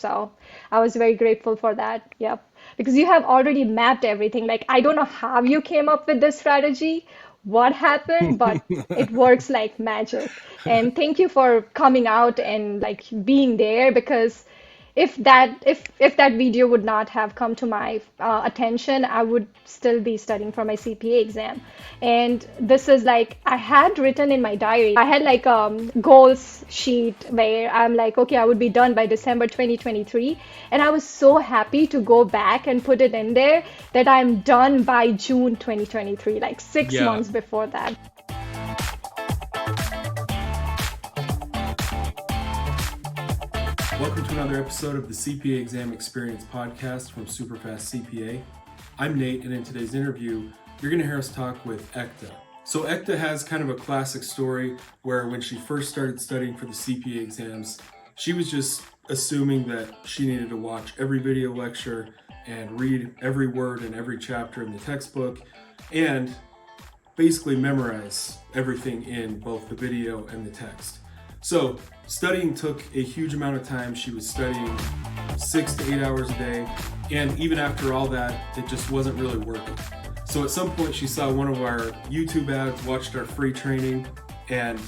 So I was very grateful for that. Yep. Because you have already mapped everything. Like, I don't know how you came up with this strategy, what happened, but it works like magic. And thank you for coming out and like being there because if that video would not have come to my attention, I would still be studying for my CPA exam. And this is like I had written in my diary. I had like goals sheet where I'm like, okay, I would be done by December 2023, and I was so happy to go back and put it in there that I'm done by June 2023, like six Yeah. months before that. Welcome to another episode of the CPA Exam Experience podcast from SuperfastCPA. I'm Nate, and in today's interview, you're going to hear us talk with Ekta. So Ekta has kind of a classic story where when she first started studying for the CPA exams, she was just assuming that she needed to watch every video lecture and read every word in every chapter in the textbook and basically memorize everything in both the video and the text. So studying took a huge amount of time. She was studying 6 to 8 hours a day. And even after all that, it just wasn't really working. So at some point she saw one of our YouTube ads, watched our free training, and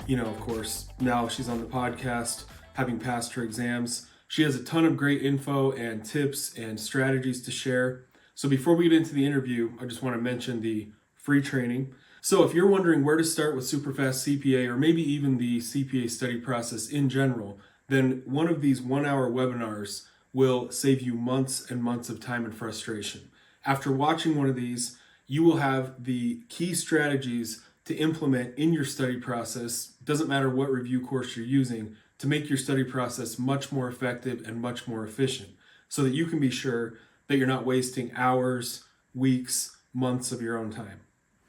of course, now she's on the podcast, having passed her exams. She has a ton of great info and tips and strategies to share. So before we get into the interview, I just want to mention the free training. So if you're wondering where to start with Superfast CPA or maybe even the CPA study process in general, then one of these 1-hour webinars will save you months and months of time and frustration. After watching one of these, you will have the key strategies to implement in your study process, doesn't matter what review course you're using, to make your study process much more effective and much more efficient so that you can be sure that you're not wasting hours, weeks, months of your own time.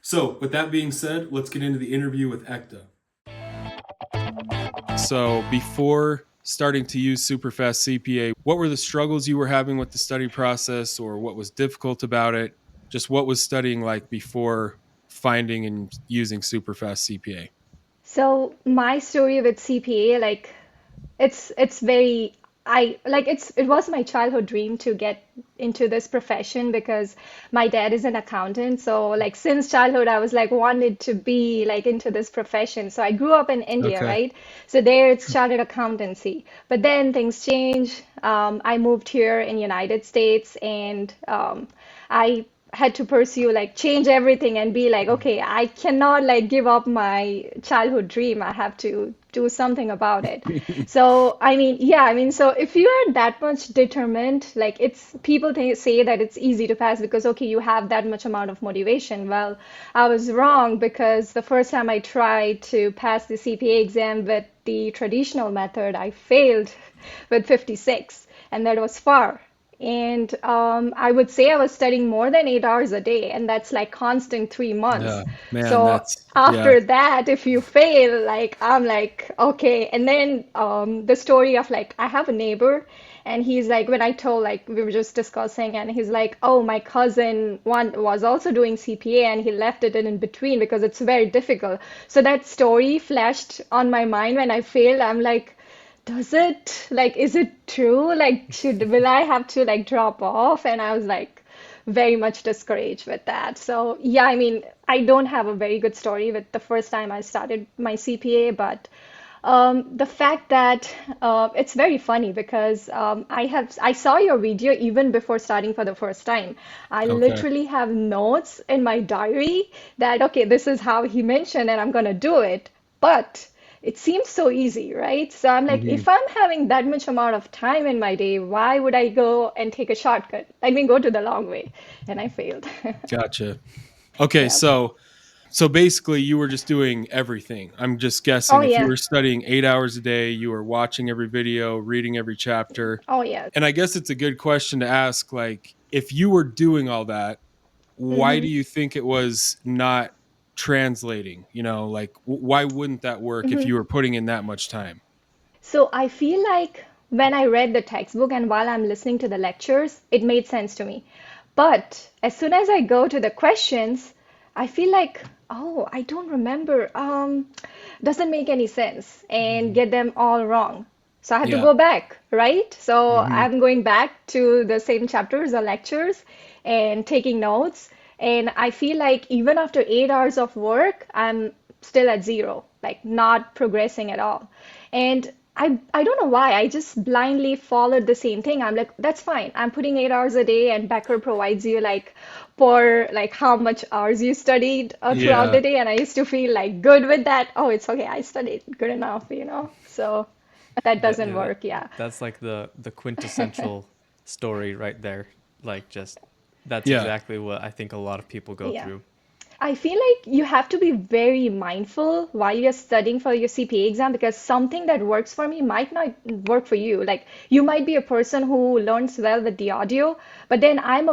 So, with that being said, let's get into the interview with Ekta. So, before starting to use Superfast CPA, what were the struggles you were having with the study process, or what was difficult about it? Just what was studying like before finding and using Superfast CPA? So my story with CPA, like it's very I like it was my childhood dream to get into this profession because my dad is an accountant. So like since childhood I was like wanted to be like into this profession. So I grew up in India, Okay. right? So there it's chartered accountancy. But then things change. I moved here in United States and I had to pursue like change everything and be like, okay, I cannot like give up my childhood dream. I have to do something about it. So, so if you are that much determined, like it's people say that it's easy to pass because, okay, you have that much amount of motivation. Well, I was wrong because the first time I tried to pass the CPA exam with the traditional method, I failed with 56, and that was far. And I would say I was studying more than 8 hours a day, and that's like constant 3 months. Yeah, man, So yeah. after that, if you fail, like I'm like, okay. And then the story of like, I have a neighbor, and he's like, when I told, like, we were just discussing, and he's like, oh, my cousin one was also doing CPA, and he left it in between because it's very difficult. So that story flashed on my mind when I failed. I'm like, does it like is it true? Like should will I have to like drop off? And I was like very much discouraged with that. So yeah, I don't have a very good story with the first time I started my CPA, but the fact that it's very funny because I saw your video even before starting for the first time. I Okay. literally have notes in my diary that okay, this is how he mentioned, and I'm gonna do it. But it seems so easy, right? So I'm like, Hmm. if I'm having that much amount of time in my day, why would I go and take a shortcut? Go to the long way. And I failed. Gotcha. Okay, Yeah. so basically you were just doing everything. I'm just Oh, guessing if you yeah. were studying 8 hours a day, you were watching every video, reading every chapter. Oh, yeah. And I guess it's a good question to ask, like, if you were doing all that, why hmm do you think it was not translating? Like, why wouldn't that work if hmm you were putting in that much time? So I feel like when I read the textbook and while I'm listening to the lectures, it made sense to me. But as soon as I go to the questions, I feel like, oh, I don't remember. Doesn't make any sense and Mhm. get them all wrong. So I had to Yeah. go back, right? So Hmm. I'm going back to the same chapters or lectures and taking notes. And I feel like even after 8 hours of work, I'm still at zero, like not progressing at all. And I don't know why. I just blindly followed the same thing. I'm like, that's fine. I'm putting 8 hours a day, and Becker provides you like for like how much hours you studied throughout Yeah. the day. And I used to feel like good with that. Oh, it's okay. I studied good enough, So that doesn't Yeah, that work. Yeah. that's like the quintessential story right there. Like just that's Yeah. exactly what I think a lot of people go Yeah. through. I feel like you have to be very mindful while you're studying for your CPA exam because something that works for me might not work for you. Like you might be a person who learns well with the audio, but then I'm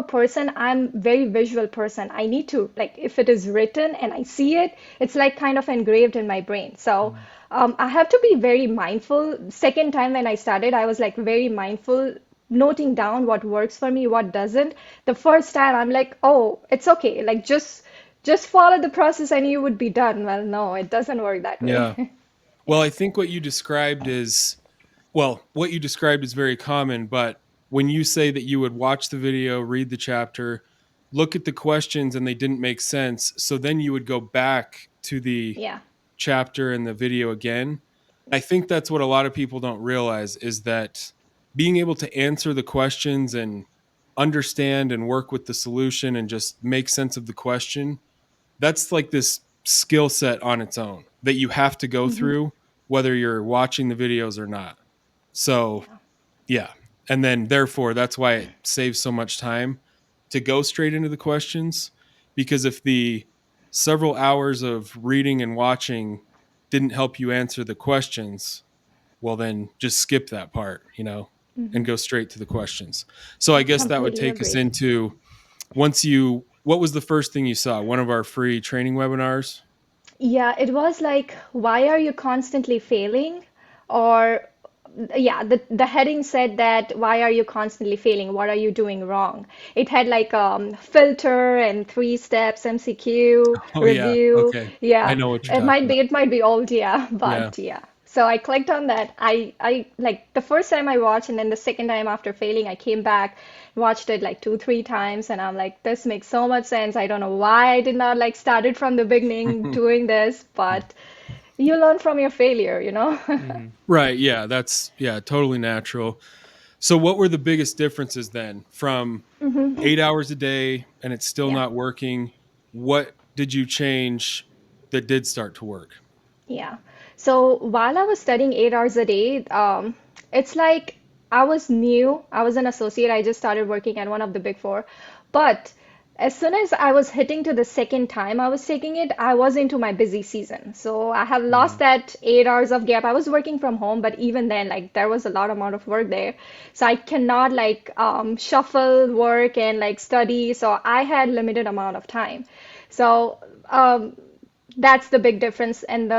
very visual person. I need to like if it is written and I see it, it's like kind of engraved in my brain. So Mm. I have to be very mindful. Second time when I started, I was like very mindful noting down what works for me, what doesn't. The first time I'm like, oh, it's okay. Like just follow the process and you would be done. Well, no, it doesn't work that way. Yeah. Well, Yeah. I think what you described is very common, but when you say that you would watch the video, read the chapter, look at the questions and they didn't make sense, so then you would go back to the Yeah. chapter and the video again. I think that's what a lot of people don't realize is that being able to answer the questions and understand and work with the solution and just make sense of the question, that's like this skill set on its own that you have to go Hmm. through whether you're watching the videos or not. So, Yeah. yeah. And then therefore that's why it saves so much time to go straight into the questions, because if the several hours of reading and watching didn't help you answer the questions, well then just skip that part, and Hmm. go straight to the questions. So I Yeah, guess that would completely take us agreed. into what was the first thing you saw? One of our free training webinars? Yeah, it was like, why are you constantly failing? Or, yeah, the heading said that, why are you constantly failing? What are you doing wrong? It had like filter and 3 steps, MCQ, Oh yeah. review. Okay. I Yeah, know what you're talking about. it might be old, yeah, Yeah. but yeah. So I clicked on that. I like the first time I watched, and then the second time after failing, I came back, watched it like 2, 3 times, and I'm like, this makes so much sense. I don't know why I did not like started from the beginning doing this, but you learn from your failure. Hmm. Right. Yeah. That's yeah, totally natural. So what were the biggest differences then from Hmm. 8 hours a day and it's still Yeah. not working? What did you change that did start to work? Yeah. So while I was studying 8 hours a day, it's like I was new. I was an associate. I just started working at one of the big four. But as soon as I was hitting to the second time I was taking it, I was into my busy season. So I have lost Hmm. that 8 hours of gap. I was working from home, but even then, like there was a lot amount of work there. So I cannot like shuffle work and like study. So I had limited amount of time. So that's the big difference. And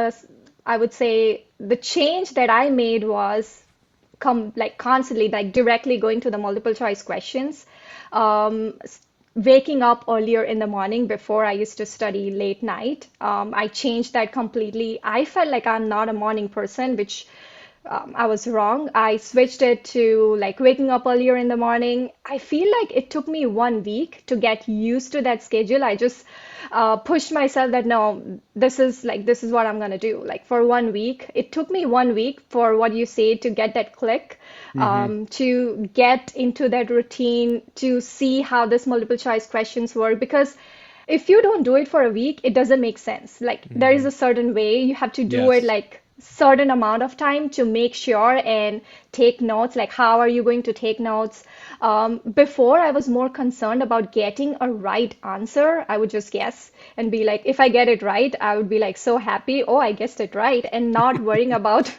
I would say the change that I made was come like constantly, like directly going to the multiple choice questions. Waking up earlier in the morning before I used to study late night. I changed that completely. I felt like I'm not a morning person, which I was wrong. I switched it to like waking up earlier in the morning. I feel like it took me 1 week to get used to that schedule. I just pushed myself that no, this is what I'm gonna do. Like for 1 week, it took me 1 week for what you say to get that click, Mm-hmm. to get into that routine, to see how this multiple choice questions work. Because if you don't do it for a week, it doesn't make sense. Like there is Hmm. a certain way you have to do it, Yes. like certain amount of time to make sure and take notes. Like how are you going to take notes? Before I was more concerned about getting a right answer. I would just guess and be like, if I get it right, I would be like so happy, oh, I guessed it right, and not worrying about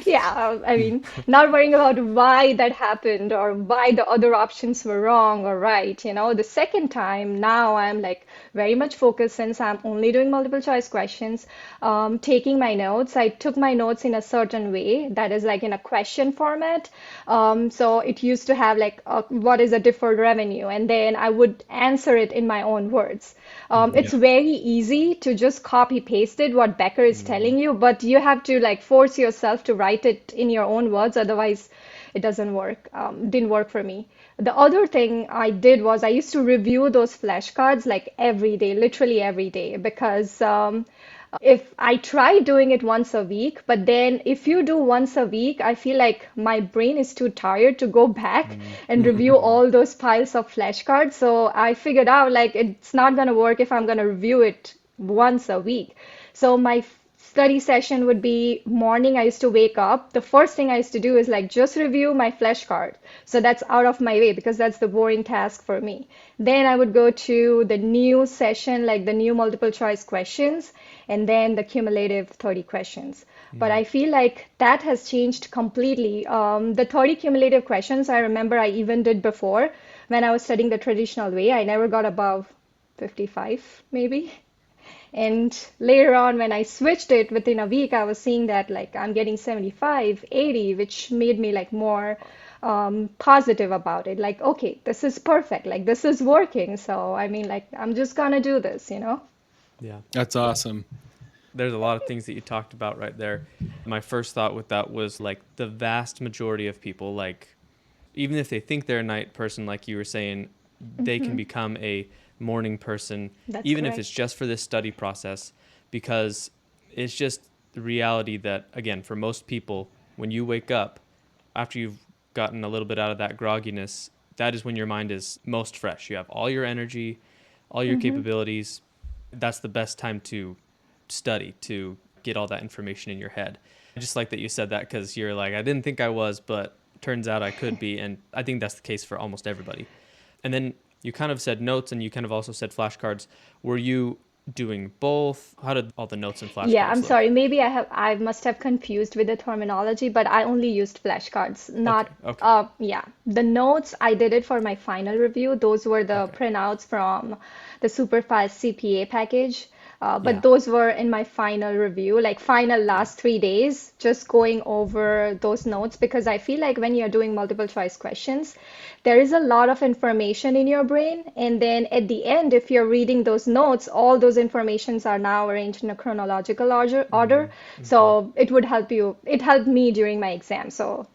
yeah, I mean, not worrying about why that happened or why the other options were wrong or right. The second time, now I'm like very much focused since I'm only doing multiple choice questions, taking my notes. I took my notes in a certain way that is like in a question format. format. So it used to have like what is a deferred revenue, and then I would answer it in my own words. Mm-hmm. It's very easy to just copy paste it what Becker is Mm-hmm. telling you, but you have to like force yourself to write it in your own words, otherwise it doesn't work. Didn't work for me. The other thing I did was I used to review those flashcards like every day, literally every day, because if I try doing it once a week, but then if you do once a week, I feel like my brain is too tired to go back and review Mm-hmm. all those piles of flashcards. So I figured out like it's not gonna work if I'm gonna review it once a week. So my study session would be morning. I used to wake up. The first thing I used to do is like just review my flashcard. So that's out of my way because that's the boring task for me. Then I would go to the new session, like the new multiple choice questions, and then the cumulative 30 questions. But Mm-hmm. I feel like that has changed completely. The 30 cumulative questions, I remember I even did before when I was studying the traditional way. I never got above 55, maybe. And later on, when I switched it within a week, I was seeing that like I'm getting 75, 80, which made me like more positive about it. Like, okay, this is perfect. Like, this is working. So, I mean, like, I'm just gonna do this, you know? Yeah. That's awesome. There's a lot of things that you talked about right there. My first thought with that was like the vast majority of people, like even if they think they're a night person, like you were saying, they can become a morning person, That's even if it's correct. just for this study process, because it's just the reality that, again, for most people, when you wake up, after you've gotten a little bit out of that grogginess, that is when your mind is most fresh. You have all your energy, all your capabilities. That's the best time to study, to get all that information in your head. I just like that you said that because you're like, I didn't think I was, but turns out I could be. And I think that's the case for almost everybody. And then you kind of said notes and you kind of also said flashcards. Were you doing both? How did all the notes and Yeah, I'm flashcards look? sorry. Maybe I must have confused with the terminology, but I only used flashcards, not Okay. Okay. yeah. The notes I did it for my final review. Those were the Okay. printouts from the Superfast CPA package. But Yeah. those were in my final review, like final Yeah. last 3 days, just going over those notes because I feel like when you're doing multiple choice questions, there is a lot of information in your brain. And then at the end, if you're reading those notes, all those informations are now arranged in a chronological order. Mm-hmm. So it would help you. It helped me during my exam. So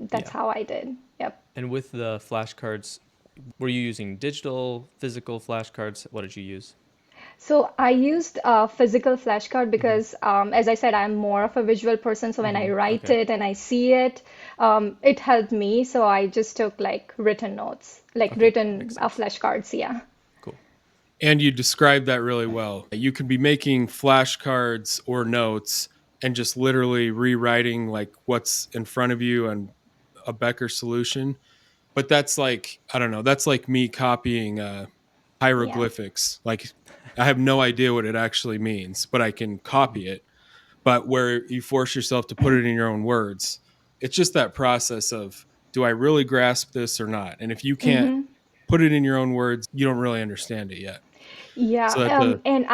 that's Yeah. how I did. Yep. And with the flashcards, were you using digital, physical flashcards? What did you use? So I used a physical flashcard Mm-hmm. because, as I said, I'm more of a visual person. So when I Mm-hmm. write Okay. it and I see it, it helped me. So I just took like written notes, like Okay. written Makes sense. flashcards. Yeah. Cool. And you described that really well. You can be making flashcards or notes and just literally rewriting like what's in front of you and a Becker solution. But that's like, I don't know, that's like me copying Yeah. hieroglyphics. Like I have no idea what it actually means, but I can copy it. But where you force yourself to put it in your own words, it's just that process of, do I really grasp this or not? And if you can't Mm-hmm. put it in your own words, you don't really understand it yet. Yeah, So that's a and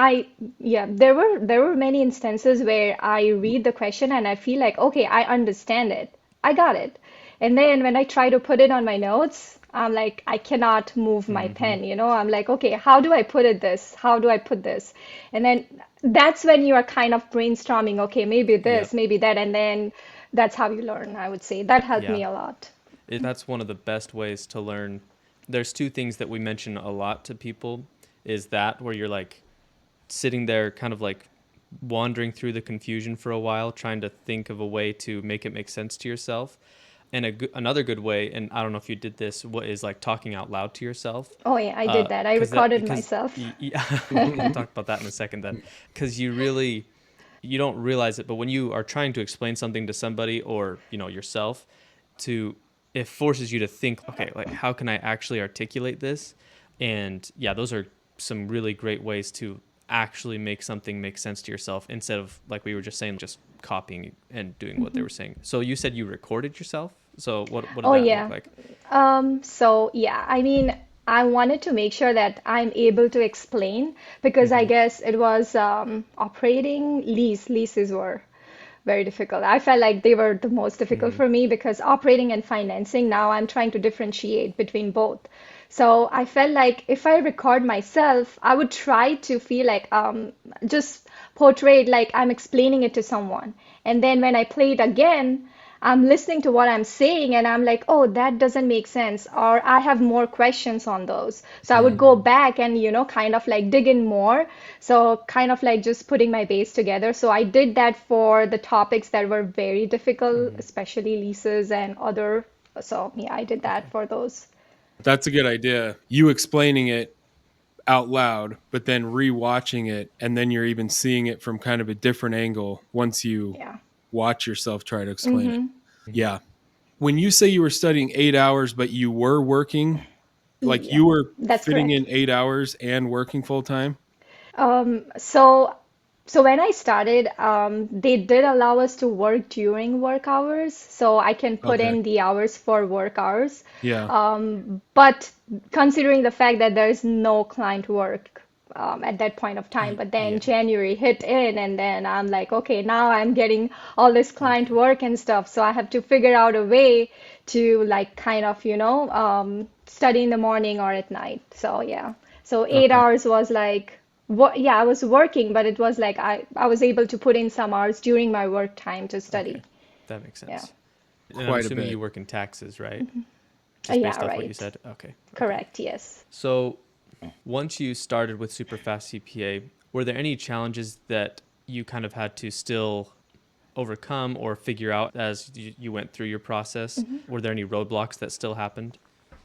yeah, there were many instances where I read the question and I feel like, okay, I understand it. I got it. And then when I try to put it on my notes, I'm like, I cannot move my Mm-hmm. pen, you know? I'm like, okay, how do I put it this? How do I put this? And then that's when you are kind of brainstorming, okay, maybe Yep. this, maybe that, and then that's how you learn, I would say. That helped Yeah. me a lot. That's one of the best ways to learn. There's two things that we mention a lot to people is that where you're like sitting there kind of like wandering through the confusion for a while, trying to think of a way to make it make sense to yourself. And another good way, and I don't know if you did this, what is like talking out loud to yourself. Oh yeah, I did that. I Because that, recorded because myself. we'll talk about that in a second then. Because you don't realize it, but when you are trying to explain something to somebody or, yourself, to it forces you to think, okay, like how can I actually articulate this? And yeah, those are some really great ways to actually make something make sense to yourself instead of like we were just saying, just copying and doing what they were saying. So you said you recorded yourself. So what did Oh that look yeah. like? So yeah, I mean, I wanted to make sure that I'm able to explain because I Mm-hmm. guess it was operating leases were. very difficult. I felt like they were the most difficult for me because operating and financing, now I'm trying to differentiate between both. So I felt like if I record myself, I would try to feel like just portray it like I'm explaining it to someone. And then when I play it again, I'm listening to what I'm saying and I'm like, oh, that doesn't make sense. Or I have more questions on those. So I would go back and, kind of like dig in more. So kind of like just putting my base together. So I did that for the topics that were very difficult, especially leases and other. So yeah, I did that for those. That's a good idea. You explaining it out loud, but then rewatching it, and then you're even seeing it from kind of a different angle once you Yeah. watch yourself try to explain it. Yeah. When you say you were studying 8 hours, but you were working, like Yeah, you were that's fitting correct. in 8 hours and working full time? So when I started, they did allow us to work during work hours, so I can put Okay. in the hours for work hours. Yeah. But considering the fact that there's no client work at that point of time, but then Yeah. January hit in, and then I'm like, okay, now I'm getting all this client Okay. work and stuff, so I have to figure out a way to like kind of, study in the morning or at night. So yeah, so eight Okay. hours was like, what? Yeah, I was working, but it was like I was able to put in some hours during my work time to Okay. study. That makes Yeah. sense. And I'm Quite a assuming bit. you work in taxes, right? Just Yeah, based off what you right. said. Okay. Okay. Correct, yes. So once you started with Superfast CPA, were there any challenges that you kind of had to still overcome or figure out as you went through your process? Were there any roadblocks that still happened?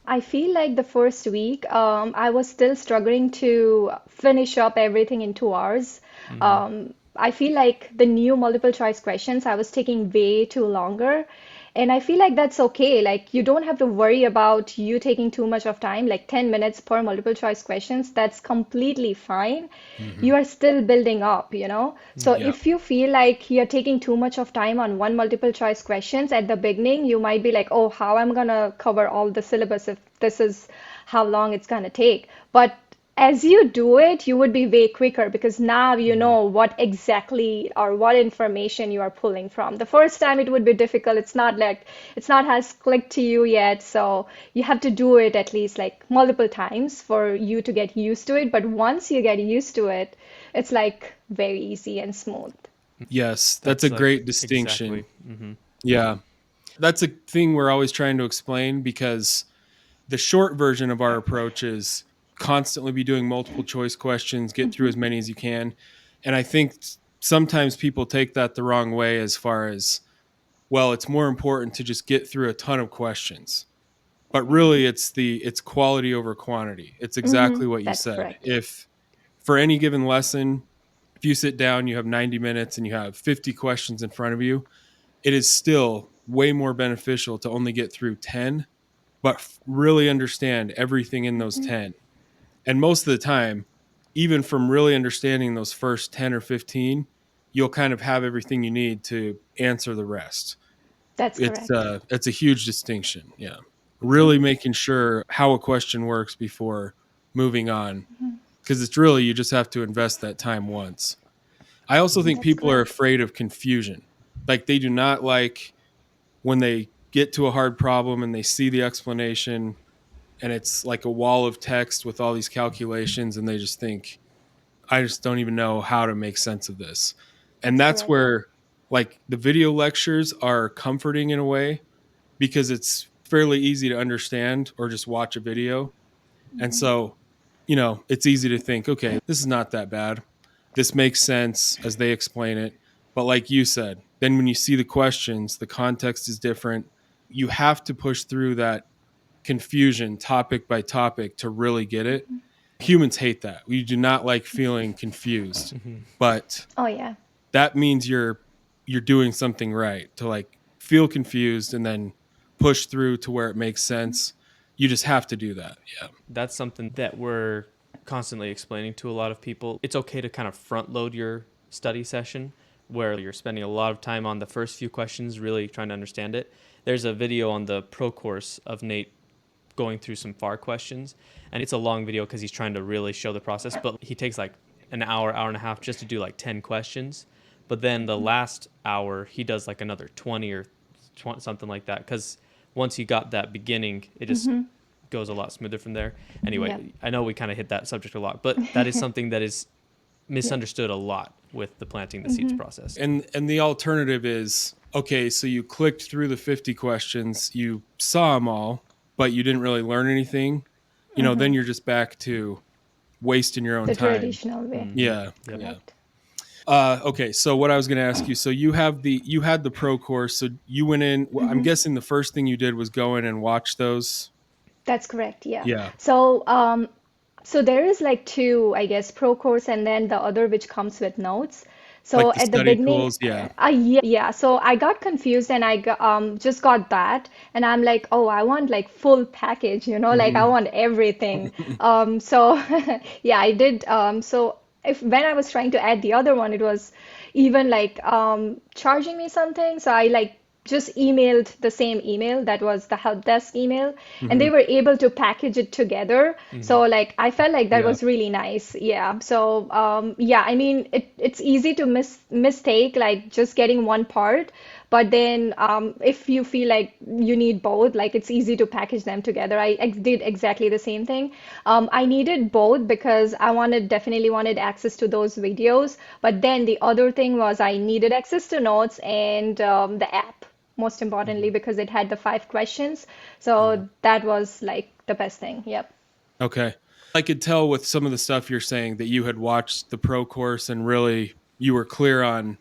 I feel like the first week, I was still struggling to finish up everything in 2 hours. Mm-hmm. I feel like the new multiple choice questions, I was taking way too longer. And I feel like that's okay. Like, you don't have to worry about you taking too much of time, like 10 minutes per multiple choice questions. That's completely fine. Hmm. You are still building up. So Yeah. if you feel like you're taking too much of time on one multiple choice questions at the beginning, you might be like, oh, how I'm gonna cover all the syllabus if this is how long it's gonna take. But as you do it, you would be way quicker because now you Mm-hmm. know what exactly or what information you are pulling from. The first time it would be difficult. It's not has clicked to you yet, so you have to do it at least like multiple times for you to get used to it. But once you get used to it, it's like very easy and smooth. Yes, that's a That's like great distinction. exactly. Mm-hmm. Yeah. That's a thing we're always trying to explain because the short version of our approach is constantly be doing multiple choice questions, get through as many as you can. And I think sometimes people take that the wrong way as far as, well, it's more important to just get through a ton of questions. But really it's quality over quantity. It's exactly what you That's said. correct. If for any given lesson, if you sit down, you have 90 minutes and you have 50 questions in front of you, it is still way more beneficial to only get through 10, but really understand everything in those 10. And most of the time, even from really understanding those first 10 or 15, you'll kind of have everything you need to answer the rest. That's correct. It's a huge distinction. Yeah. Really making sure how a question works before moving on, because it's really you just have to invest that time once. I also think That's people are correct. afraid of confusion. Like they do not like when they get to a hard problem and they see the explanation and it's like a wall of text with all these calculations and they just think, I just don't even know how to make sense of this. And That's that's correct. where like the video lectures are comforting in a way because it's fairly easy to understand or just watch a video. And so, it's easy to think, okay, this is not that bad. This makes sense as they explain it. But like you said, then when you see the questions, the context is different. You have to push through that confusion topic by topic to really get it. Humans hate that. We do not like feeling confused. Mm-hmm. But Oh yeah. that means you're doing something right to like feel confused and then push through to where it makes sense. You just have to do that. Yeah. That's something that we're constantly explaining to a lot of people. It's okay to kind of front load your study session where you're spending a lot of time on the first few questions, really trying to understand it. There's a video on the pro course of Nate going through some FAR questions, and it's a long video because he's trying to really show the process, but he takes like an hour, hour and a half just to do like 10 questions. But then the last hour, he does like another 20 or 20, something like that. Because once you got that beginning, it just goes a lot smoother from there. Yep. Anyway, I know we kind of hit that subject a lot, but that is something that is Yep. misunderstood a lot with the planting the seeds process. And the alternative is, okay, so you clicked through the 50 questions, you saw them all, but you didn't really learn anything. Then you're just back to wasting your own The time. traditional way. Yeah. Yep. Yeah. Correct. Okay, so what I was going to ask you, so you had the pro course, so you went in. I'm guessing the first thing you did was go in and watch those. That's correct. Yeah. Yeah, So there is like two, I guess, pro course and then the other which comes with notes. So like the at the study beginning, tools. Yeah, yeah. So I got confused and just got that, and I'm like, oh, I want like full package, like I want everything. So yeah, I did. So if when I was trying to add the other one, it was even like charging me something. So I like just emailed the same email that was the help desk email, and they were able to package it together. So like I felt like that yeah. was really nice. Yeah. So yeah, I mean it's easy to mistake like just getting one part, but then if you feel like you need both, like it's easy to package them together. I did exactly the same thing. I needed both because I definitely wanted access to those videos, but then the other thing was I needed access to notes and the app, most importantly, because it had the 5 questions. Yeah. So that was like the best thing. Yep. Okay. I could tell with some of the stuff you're saying that you had watched the pro course and really you were clear on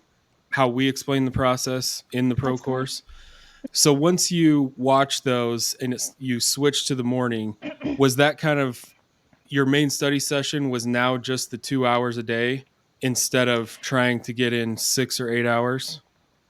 how we explain the process in the pro That's correct. course. So once you watch those and you switch to the morning, was that kind of your main study session was now just the 2 hours a day instead of trying to get in 6 or 8 hours?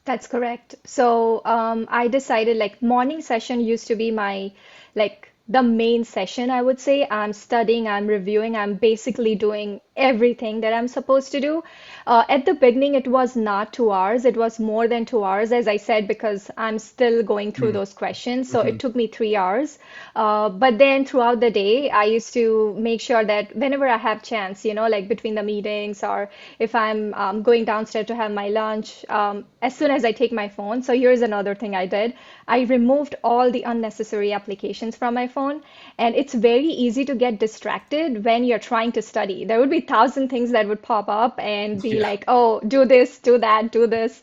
That's correct. So I decided like morning session used to be my like the main session, I would say. I'm studying, I'm reviewing, I'm basically doing everything that I'm supposed to do. At the beginning, it was not 2 hours, it was more than 2 hours, as I said, because I'm still going through those questions. So Mm-hmm. it took me 3 hours. But then throughout the day, I used to make sure that whenever I have chance, like between the meetings or if I'm going downstairs to have my lunch, as soon as I take my phone. So here's another thing I did. I removed all the unnecessary applications from my phone, and it's very easy to get distracted when you're trying to study. There would be 1,000 things that would pop up and be Yeah. like, oh, do this, do that, do this.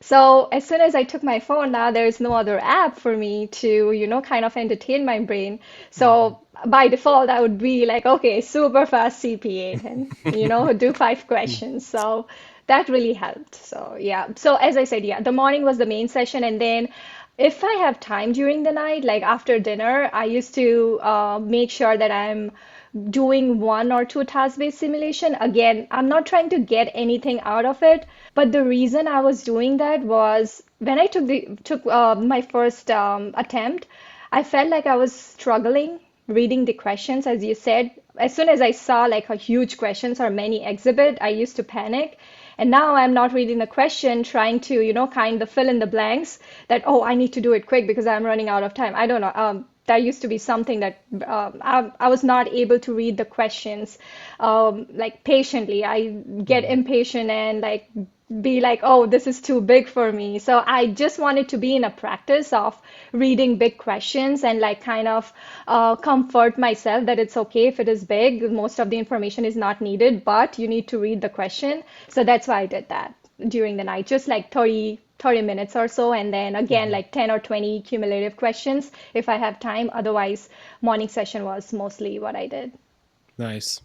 So as soon as I took my phone, now there's no other app for me to, kind of entertain my brain. So by default, I would be like, okay, super fast CPA and, do 5 questions. So that really helped. So yeah. So as I said, yeah, the morning was the main session. And then if I have time during the night, like after dinner, I used to make sure that I'm doing 1 or 2 task-based simulation. Again, I'm not trying to get anything out of it, but the reason I was doing that was when I took my first attempt, I felt like I was struggling reading the questions, as you said. As soon as I saw like a huge questions or many exhibit, I used to panic. And now I'm not reading the question, trying to, kind of fill in the blanks that, oh, I need to do it quick because I'm running out of time. I don't know. That used to be something that I was not able to read the questions like patiently. I get impatient and like be like, oh, this is too big for me. So I just wanted to be in a practice of reading big questions and like kind of comfort myself that it's okay if it is big. Most of the information is not needed, but you need to read the question. So that's why I did that during the night, just like 30 minutes or so. And then again, like 10 or 20 cumulative questions if I have time. Otherwise, morning session was mostly what I did. Nice.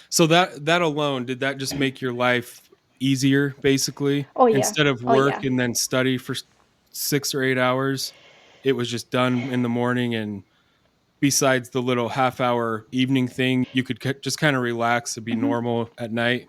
So that alone, did that just make your life easier, basically? Oh, yeah. Instead of Oh, work yeah. and then study for 6 or 8 hours, it was just done in the morning. And besides the little half-hour evening thing, you could just kind of relax and be normal at night.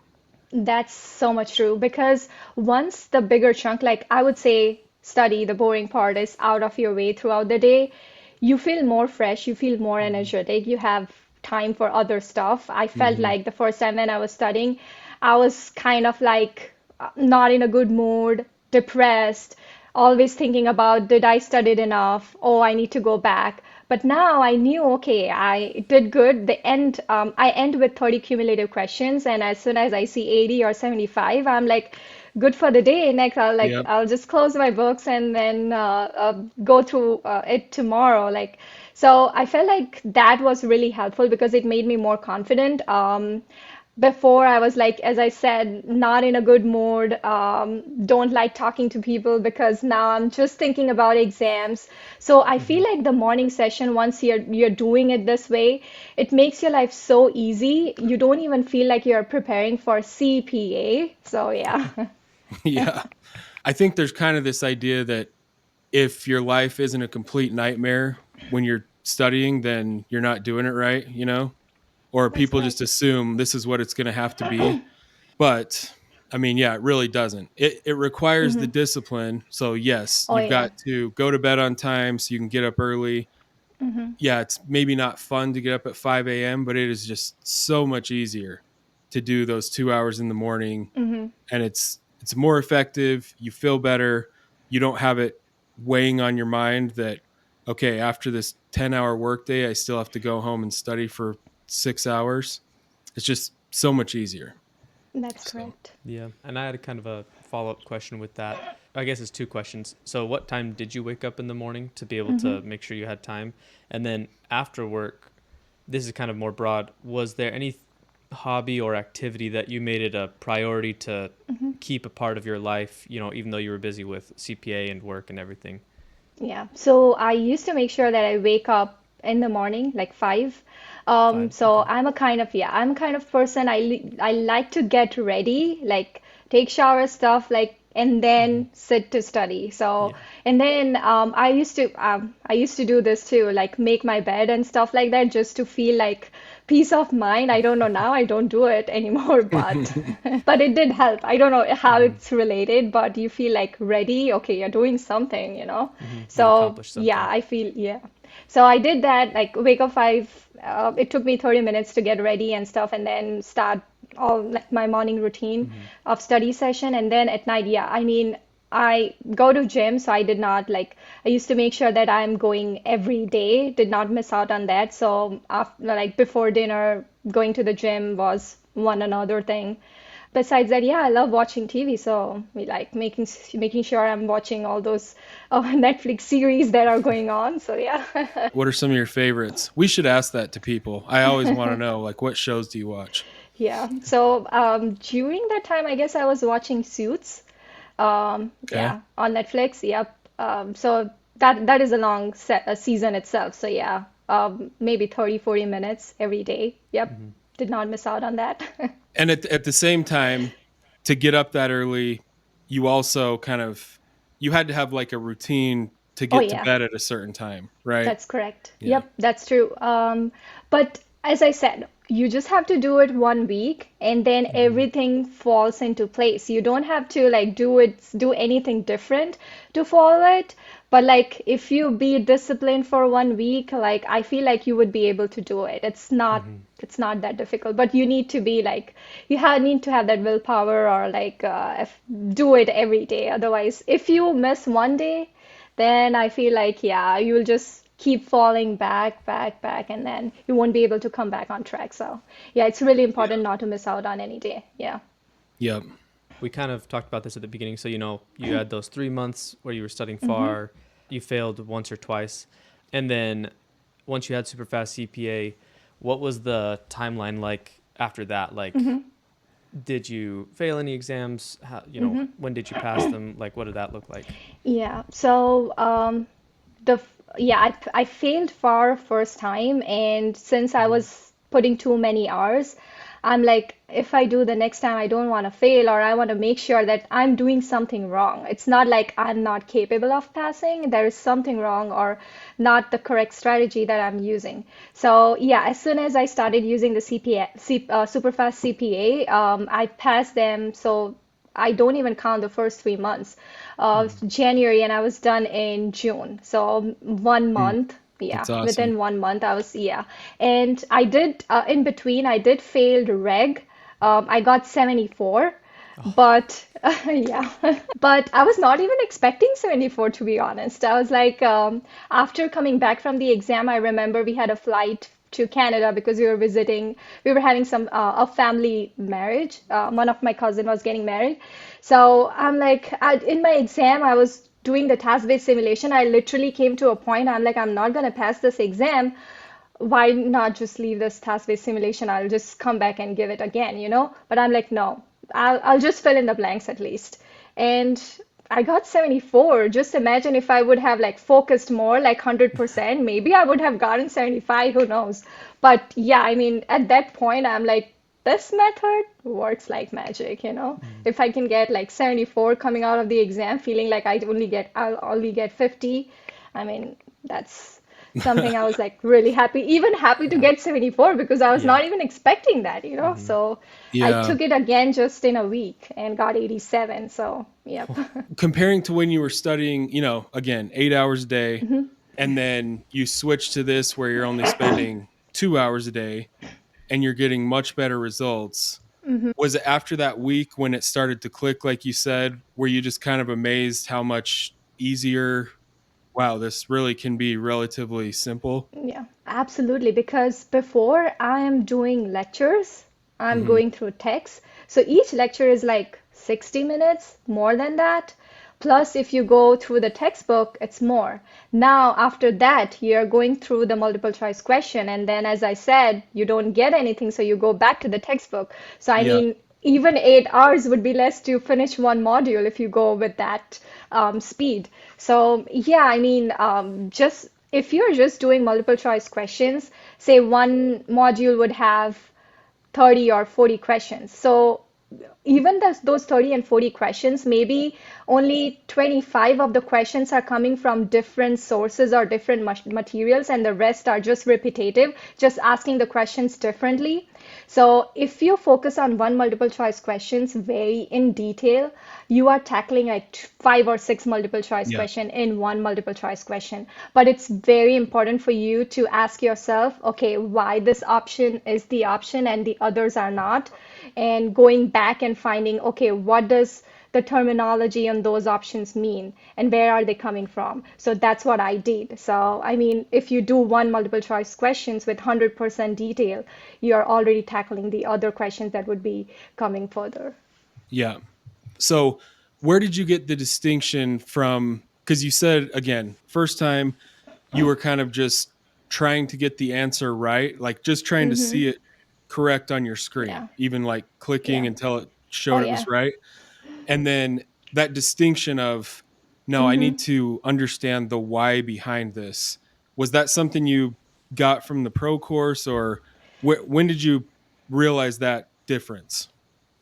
That's so much true because once the bigger chunk, like I would say, study, the boring part is out of your way throughout the day, you feel more fresh, you feel more energetic, you have time for other stuff. I felt Mm-hmm. like the first time when I was studying, I was kind of like not in a good mood, depressed, always thinking about did I studied enough? Oh, I need to go back. But now I knew, okay, I did good. I end with 30 cumulative questions, and as soon as I see 80 or 75, I'm like good for the day. Next, Yep. I'll just close my books and then go through it tomorrow. Like, so I felt like that was really helpful because it made me more confident. Before I was like, as I said, not in a good mood, don't like talking to people because now I'm just thinking about exams. So I feel Hmm. like the morning session, once you're doing it this way, it makes your life so easy. You don't even feel like you're preparing for CPA. So yeah. Yeah. I think there's kind of this idea that if your life isn't a complete nightmare when you're studying, then you're not doing it right, or That's people just correct. assume this is what it's going to have to be. But I mean, yeah, it really doesn't. It requires the Hmm. discipline. So, yes, Oh you've yeah. got to go to bed on time so you can get up early. Hmm. Yeah, it's maybe not fun to get up at 5 a.m., but it is just so much easier to do those 2 hours in the morning, Hmm. and it's more effective. You feel better. You don't have it weighing on your mind that, okay, after this 10-hour workday, I still have to go home and study for 6 hours. It's just so much easier. That's So, correct. Yeah, and I had a kind of a follow-up question with that. I guess it's two questions. So, what time did you wake up in the morning to be able Hmm. to make sure you had time? And then after work, this is kind of more broad. Was there any hobby or activity that you made it a priority to keep a part of your life, even though you were busy with CPA and work and everything? Yeah. So I used to make sure that I wake up in the morning, like 5. Five. So Okay. I'm a kind of person I like to get ready, like take shower stuff, like and Hmm. then sit to study. So Yeah. and then I used to do this too, like make my bed and stuff like that, just to feel like peace of mind. I don't know now, I don't do it anymore, but it did help. I don't know how Hmm. it's related, but you feel like ready. Okay, you're doing something, Hmm. You So accomplished yeah, something. I feel yeah. So I did that, like wake up 5. It took me 30 minutes to get ready and stuff, and then start all like my morning routine Hmm. of study session, and then at night, yeah. I mean, I go to gym, so I did not like. I used to make sure that I'm going every day, did not miss out on that. So after, like before dinner, going to the gym was one another thing. Besides that, yeah, I love watching TV, so we like making sure I'm watching all those Netflix series that are going on. So yeah. what are some of your favorites? We should ask that to people. I always want to know, like, what shows do you watch? Yeah. So during that time, I guess I was watching Suits. Okay. Yeah, on Netflix. Yep. So that is a long season itself. So yeah, maybe 30, 40 minutes every day. Yep. Hmm. Did not miss out on that. And at the same time, to get up that early, you also kind of you had to have like a routine to Oh get to yeah. bed at a certain time, right? That's correct. Yeah. Yep, that's true. But as I said, you just have to do it one week and then Hmm. everything falls into place. You don't have to like do anything different to follow it. But like if you be disciplined for one week, like I feel like you would be able to do it. Hmm. It's not that difficult, but you need to be like need to have that willpower or like do it every day. Otherwise, if you miss one day, then I feel like, yeah, you'll just keep falling back, and then you won't be able to come back on track. So, yeah, it's really Yeah. important not to miss out on any day. Yeah. Yep. We kind of talked about this at the beginning. So, you had those 3 months where you were studying Mm-hmm. far, you failed once or twice. And then once you had Superfast CPA, what was the timeline like after that? Like, Mm-hmm. did you fail any exams? Mm-hmm. When did you pass them? Like, what did that look like? Yeah. So, yeah, I failed far first time, and since I Hmm. was putting too many hours, I'm like, if I do the next time, I don't want to fail, or I want to make sure that I'm doing something wrong. It's not like I'm not capable of passing. There is something wrong or not the correct strategy that I'm using. So yeah, as soon as I started using the CPA, Superfast CPA, I passed them. So I don't even count the first 3 months of Hmm. January, and I was done in June. So one Hmm. month, yeah, That's awesome. within one month, I was, yeah. And I did, in between, I did failed reg. I got 74. Oh, But yeah. But I was not even expecting 74, to be honest. I was like, after coming back from the exam, I remember we had a flight to Canada because we were having a family marriage. One of my cousin was getting married. So I'm like, in my exam, I was doing the task-based simulation. I literally came to a point, I'm like, I'm not going to pass this exam. Why not just leave this task-based simulation? I'll just come back and give it again, you know? But I'm like, no, I'll just fill in the blanks at least. And I got 74. Just imagine if I would have like focused more, like 100%, maybe I would have gotten 75, who knows? But yeah, I mean, at that point, I'm like, this method works like magic, you know? mm, If I can get like 74 coming out of the exam, feeling like I'll only get 50, I mean, that's something I was like really happy, even happy to yeah. get 74 because I was Yeah. not even expecting that, you know? Hmm. So I Yeah. took it again just in a week and got 87. So, yep. Comparing to when you were studying, again, 8 hours a day, and then you switch to this where you're only spending 2 hours a day and you're getting much better results. Was it after that week when it started to click, like you said, were you just kind of amazed how much easier? Wow, this really can be relatively simple. Yeah, absolutely. Because before I am doing lectures, I'm Hmm. going through text. So each lecture is like 60 minutes, more than that. Plus, if you go through the textbook, it's more. Now, after that, you're going through the multiple choice question. And then, as I said, you don't get anything. So you go back to the textbook. So, I Yeah. mean, even 8 hours would be less to finish one module if you go with that speed. So, yeah, I mean, just if you're just doing multiple choice questions, say one module would have 30 or 40 questions. So even those 30 and 40 questions, maybe only 25 of the questions are coming from different sources or different materials, and the rest are just repetitive, just asking the questions differently. So if you focus on one multiple choice questions very in detail, you are tackling like five or six multiple choice Yeah. question in one multiple choice question. But it's very important for you to ask yourself, okay, why this option is the option and the others are not, and going back and finding, okay, what does the terminology on those options mean and where are they coming from? So that's what I did. So, I mean, if you do one multiple choice questions with 100% detail, you're already tackling the other questions that would be coming further. Yeah. So, where did you get the distinction from? Because you said, again, first time you were kind of just trying to get the answer right, like just trying to Mm-hmm. see it correct on your screen, Yeah. even like clicking Yeah. until it Oh, showed it was yeah. right. And then that distinction of, no, I need Mm-hmm. to understand the why behind this. Was that something you got from the pro course, or when did you realize that difference?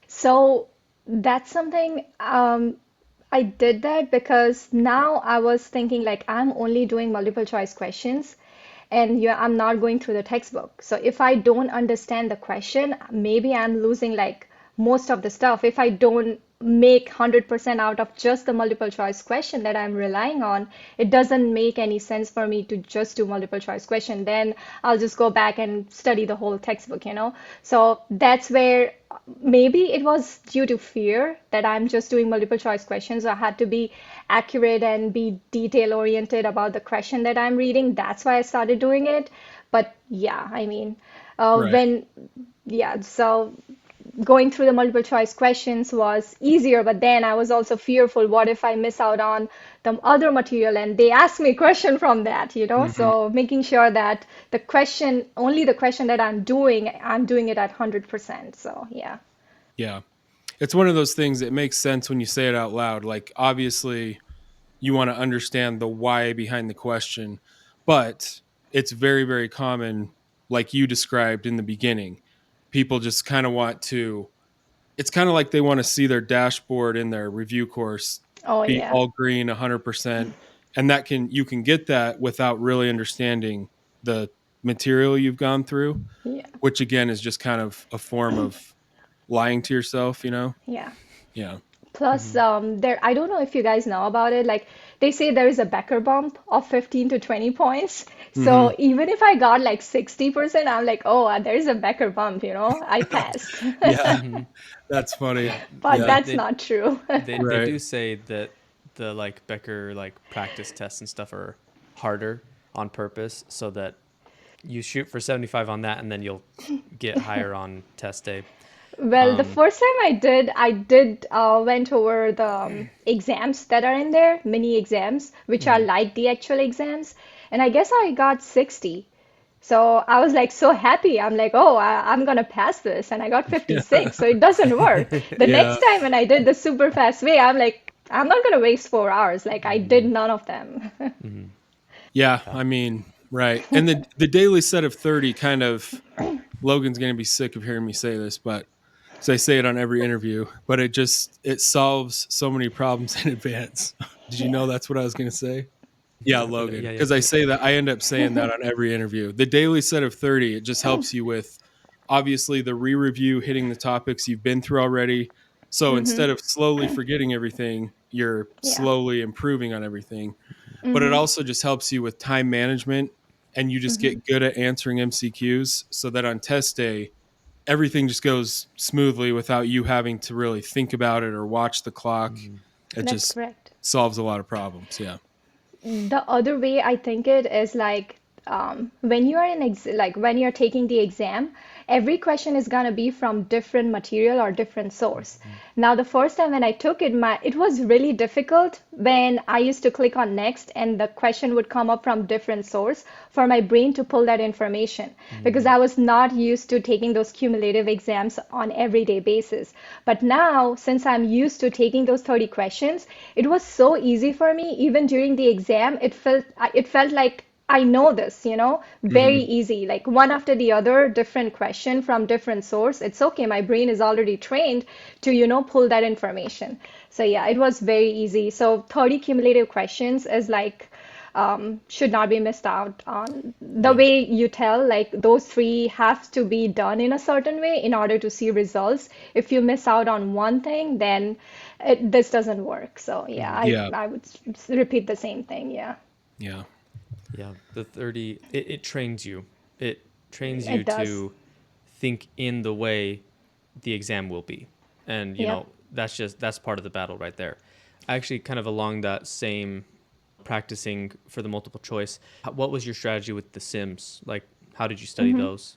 So that's something I did that because now I was thinking like I'm only doing multiple choice questions and yeah, I'm not going through the textbook. So if I don't understand the question, maybe I'm losing like most of the stuff. If I don't make 100% out of just the multiple choice question that I'm relying on, it doesn't make any sense for me to just do multiple choice question. Then I'll just go back and study the whole textbook, you know? So that's where maybe it was due to fear that I'm just doing multiple choice questions. I had to be accurate and be detail oriented about the question that I'm reading. That's why I started doing it. But yeah, I mean, Right. yeah, so going through the multiple choice questions was easier, but then I was also fearful, what if I miss out on the other material and they ask me a question from that, you know? Hmm. So making sure that only the question that I'm doing it at 100%. So yeah. Yeah. It's one of those things that makes sense when you say it out loud. Like, obviously, you want to understand the why behind the question, but it's very, very common, like you described in the beginning. People just kind of want to, it's kind of like they want to see their dashboard in their review course Oh be yeah. all green 100%. And you can get that without really understanding the material you've gone through, Yeah. which again is just kind of a form of lying to yourself, you know? Yeah. Yeah. Plus, there, I don't know if you guys know about it. Like they say there is a Becker bump of 15 to 20 points. Hmm. So even if I got like 60%, I'm like, oh, there's a Becker bump, I passed. Yeah, Hmm. that's funny. Yeah, But Yeah, they that's they not true. they right. do say that the like Becker like practice tests and stuff are harder on purpose so that you shoot for 75 on that and then you'll get higher on test day. Well, the Um, first time I did went over the exams that are in there, mini exams, which are mhm. like the actual exams, and I guess I got 60. So I was like so happy. I'm like, oh, I'm gonna pass this, and I got 56. So it doesn't work. The next Yeah. time when I did the super fast way, I'm like, I'm not gonna waste 4 hours. Like I did Mhm, none of them. mhm. Yeah, Yeah. I mean, right. And the daily set of 30 kind of Logan's going to be sick of hearing me say this, but because I say it on every interview, but it solves so many problems in advance. Did you know Yeah. that's what I was going to say? Yeah, Logan, Yeah, yeah. because I say that I end up saying that on every interview. The daily set of 30, it just helps you with obviously the re-review, hitting the topics you've been through already. So Mm-hmm. instead of slowly forgetting everything, you're Yeah. slowly improving on everything. But it Mm-hmm. also just helps you with time management, and you just Mm-hmm. get good at answering MCQs so that on test day everything just goes smoothly without you having to really think about it or watch the clock. Mhm. It That's just correct. solves a lot of problems. Yeah. The other way I think it is like when you are like when you're taking the exam, every question is gonna be from different material or different source. Mhm. Now, the first time when I took it, it was really difficult when I used to click on next and the question would come up from different source for my brain to pull that information because Mhm. I was not used to taking those cumulative exams on everyday basis. But now, since I'm used to taking those 30 questions, it was so easy for me. Even during the exam, it felt like I know this, very Hmm. easy, like one after the other, different question from different source. It's okay. My brain is already trained to, pull that information. So yeah, it was very easy. So 30 cumulative questions is like should not be missed out on. The Yeah. way you tell, like those three have to be done in a certain way in order to see results. If you miss out on one thing, then this doesn't work. So yeah, Mhm. I, Yeah. I would repeat the same thing. Yeah, Yeah. Yeah. The 30, it trains you. It trains you it does. to think in the way the exam will be. And, Yep. that's part of the battle right there. Actually, kind of along that same practicing for the multiple choice, what was your strategy with the Sims? Like, how did you study those?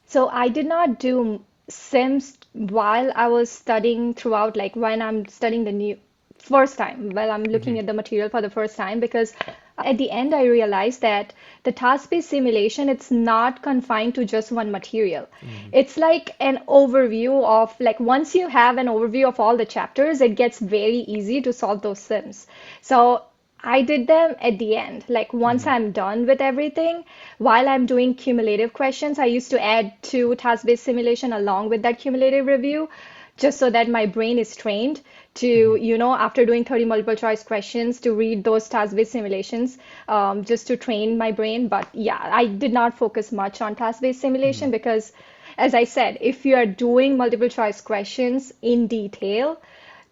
So I did not do Sims while I was studying throughout, like when I'm studying the new first time, while I'm Hmm. looking at the material for the first time, because at the end I realized that the task-based simulation, it's not confined to just one material. Hmm. It's like an overview of, like once you have an overview of all the chapters, it gets very easy to solve those Sims. So I did them at the end. Like once Hmm. I'm done with everything, while I'm doing cumulative questions, I used to add two task-based simulation along with that cumulative review, just so that my brain is trained to, Hmm. after doing 30 multiple choice questions, to read those task-based simulations, just to train my brain. But yeah, I did not focus much on task-based Hmm. simulation because, as I said, if you are doing multiple choice questions in detail,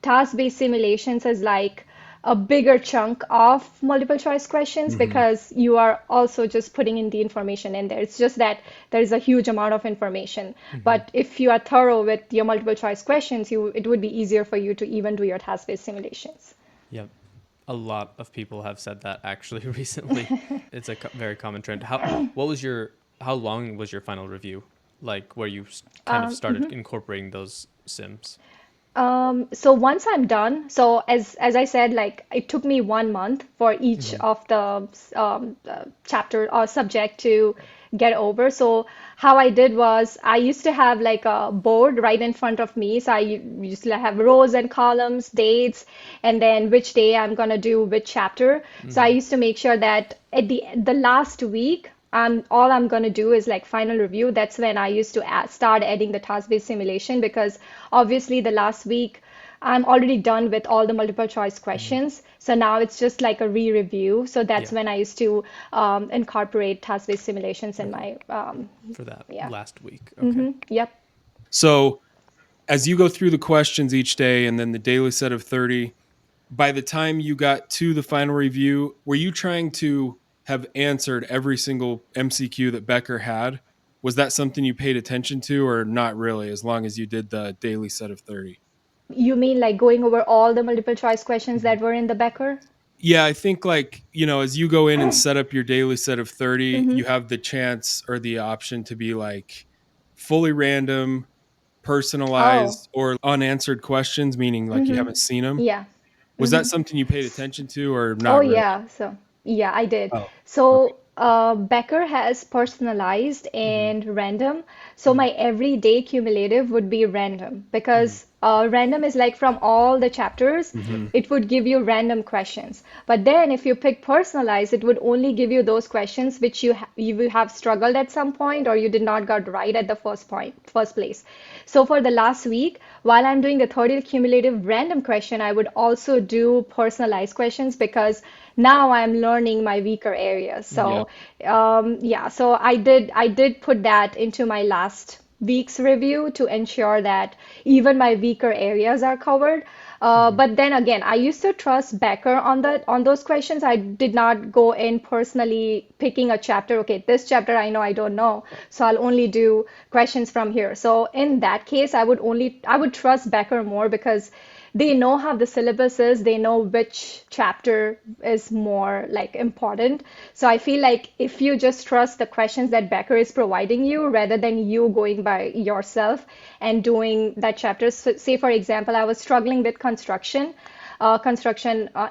task-based simulations is like a bigger chunk of multiple choice questions Hmm. because you are also just putting in the information in there. It's just that there is a huge amount of information. Hmm. But if you are thorough with your multiple choice questions, it would be easier for you to even do your task-based simulations. Yep. A lot of people have said that actually recently. It's a very common trend. How long was your final review? Like where you kind of started incorporating those Sims? So once I'm done, so as I said, like it took me 1 month for each Hmm. of the chapter or subject to get over. So how I did was I used to have like a board right in front of me. So I used to have rows and columns, dates, and then which day I'm gonna do which chapter. So I Hmm. used to make sure that at the last week all I'm going to do is like final review. That's when I used to start adding the task-based simulation because obviously the last week I'm already done with all the multiple choice Hmm. questions. So now it's just like a re-review. So that's Yeah. when I used to incorporate task-based simulations in Okay. my, For that yeah. last week. Okay. Yep. So As you go through the questions each day and then the daily set of 30, by the time you got to the final review, were you trying to have answered every single MCQ that Becker had? Was that something you paid attention to, or not really, as long as you did the daily set of 30? You mean like going over all the multiple choice questions that were in the Becker? Yeah, I think like, as you go in and set up your daily set of 30, Mm-hmm. you have the chance or the option to be like fully random, Oh, personalized, or unanswered questions, meaning like you mm-hmm. haven't seen them. Yeah. Was that Mm-hmm. something you paid attention to or Oh not really? yeah, so yeah, I did. Oh, okay. So Becker has personalized Hmm. and random. So my everyday cumulative would be random Hmm. because random is like from all the chapters, Hmm. it would give you random questions. But then if you pick personalized, it would only give you those questions which you will have struggled at some point or you did not got right at the first place. So for the last week, while I'm doing the 30 cumulative random question, I would also do personalized questions because now I'm learning my weaker areas. Yeah. So yeah, so I did put that into my last week's review to ensure that even my weaker areas are covered. Hmm. But then again, I used to trust Becker on those questions. I did not go in personally picking a chapter. Okay, this chapter I know I don't know, so I'll only do questions from here. So in that case, I would trust Becker more because they know how the syllabus is, they know which chapter is more like important. So I feel like if you just trust the questions that Becker is providing you rather than you going by yourself and doing that chapter. So say for example, I was struggling with construction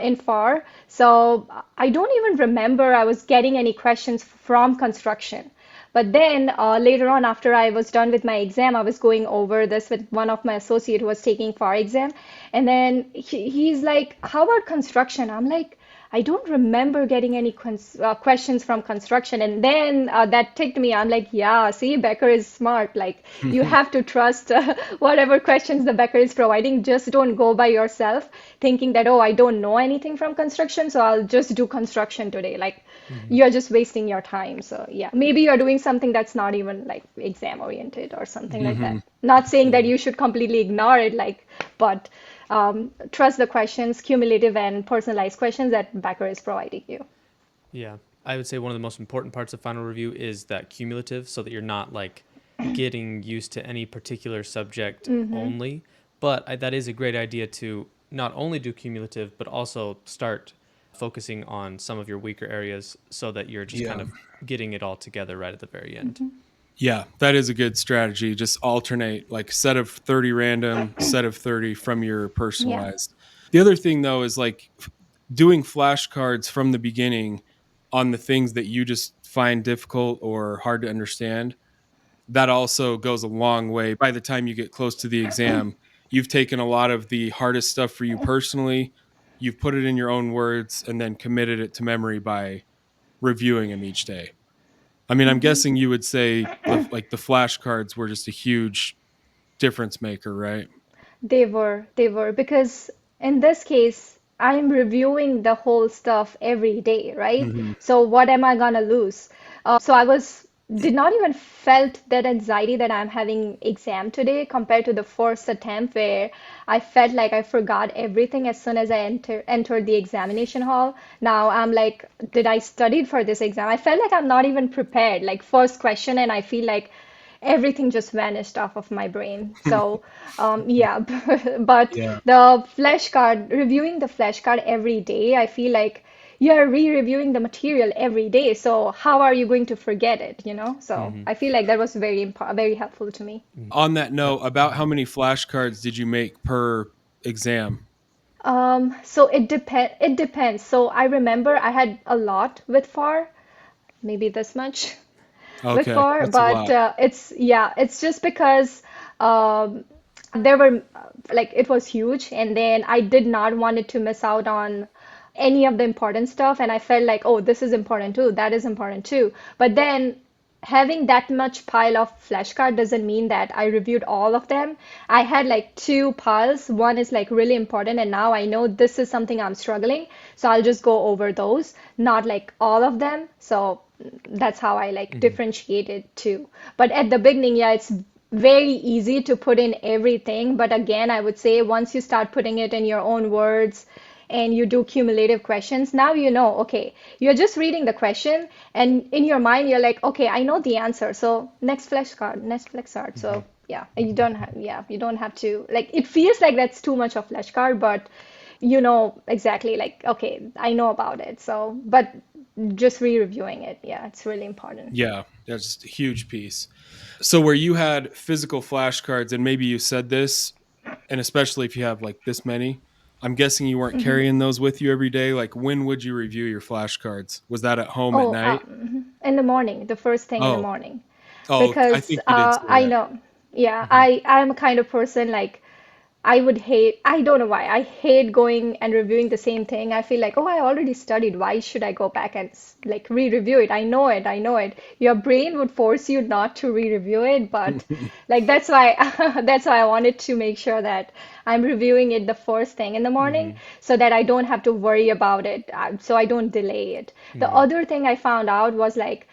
in FAR. So I don't even remember I was getting any questions from construction. But then later on, after I was done with my exam, I was going over this with one of my associate who was taking FAR exam. And then he's like, how about construction? I'm like, I don't remember getting any questions from construction. And then that ticked me. I'm like, yeah, see, Becker is smart. Like, you have to trust whatever questions the Becker is providing. Just don't go by yourself thinking that, oh, I don't know anything from construction, so I'll just do construction today. Like, Hmm. you're just wasting your time. So, yeah, maybe you're doing something that's not even like exam oriented or something like Hmm. that. Not saying that Yeah. you should completely ignore it, like, but trust the questions, cumulative and personalized questions that Becker is providing you. Yeah. I would say one of the most important parts of final review is that cumulative so that you're not like getting used to any particular subject Mm-hmm. only. But that is a great idea to not only do cumulative, but also start focusing on some of your weaker areas so that you're just kind Yeah. of getting it all together right at the very end. Yeah, that is a good strategy. Just alternate like set of 30 random, set of 30 from your Yeah. personalized. The other thing though is like doing flashcards from the beginning on the things that you just find difficult or hard to understand. That also goes a long way. By the time you get close to the exam, you've taken a lot of the hardest stuff for you personally, you've put it in your own words, and then committed it to memory by reviewing them each day. I mean, I'm guessing you would say the flashcards were just a huge difference maker, right? They were, because in this case, I'm reviewing the whole stuff every day, right? Hmm. So what am I gonna lose? So I did not even felt that anxiety that I'm having exam today compared to the first attempt where I felt like I forgot everything as soon as I entered the examination hall. Now I'm like, did I studied for this exam? I felt like I'm not even prepared. Like first question, and I feel like everything just vanished off of my brain. So, yeah, but Yeah. the flashcard, reviewing the flashcard every day, I feel like you're re-reviewing the material every day. So how are you going to forget it, you know? So Mm-hmm. I feel like that was very helpful to me. On that note, about how many flashcards did you make per exam? So it depends. So I remember I had a lot with FAR, maybe this much with Okay, FAR, that's a but lot. it's just because um, there were like it was huge, and then I did not want it to miss out on any of the important stuff, and I felt like, oh, this is important too, that is important too. But then having that much pile of flashcard doesn't mean that I reviewed all of them. I had like two piles. One is like really important, and now I know this is something I'm struggling, so I'll just go over those, not like all of them. So that's how I like Mm-hmm. differentiated too. But at the beginning, yeah, it's very easy to put in everything. But again, I would say once you start putting it in your own words and you do cumulative questions, now you know, okay, you're just reading the question and in your mind, you're like, okay, I know the answer. So next flashcard. So yeah, you don't have to, like, it feels like that's too much of flashcard, but you know exactly like, okay, I know about it. So, but just re-reviewing it, yeah, it's really important. Yeah, that's a huge piece. So where you had physical flashcards, and maybe you said this, and especially if you have like this many, I'm guessing you weren't carrying those with you every day. Like, when would you review your flashcards? Was that at home at Oh, night? in the morning, the first thing in the Oh, morning, oh, I because think you did say I that. know, yeah, Hmm. I'm a kind of person like I would hate, I don't know why, I hate going and reviewing the same thing. I feel like, oh, I already studied. Why should I go back and like re-review it? I know it, I know it. Your brain would force you not to re-review it, but like that's why that's why I wanted to make sure that I'm reviewing it the first thing in the morning Hmm. so that I don't have to worry about it, so I don't delay it. The Hmm. other thing I found out was like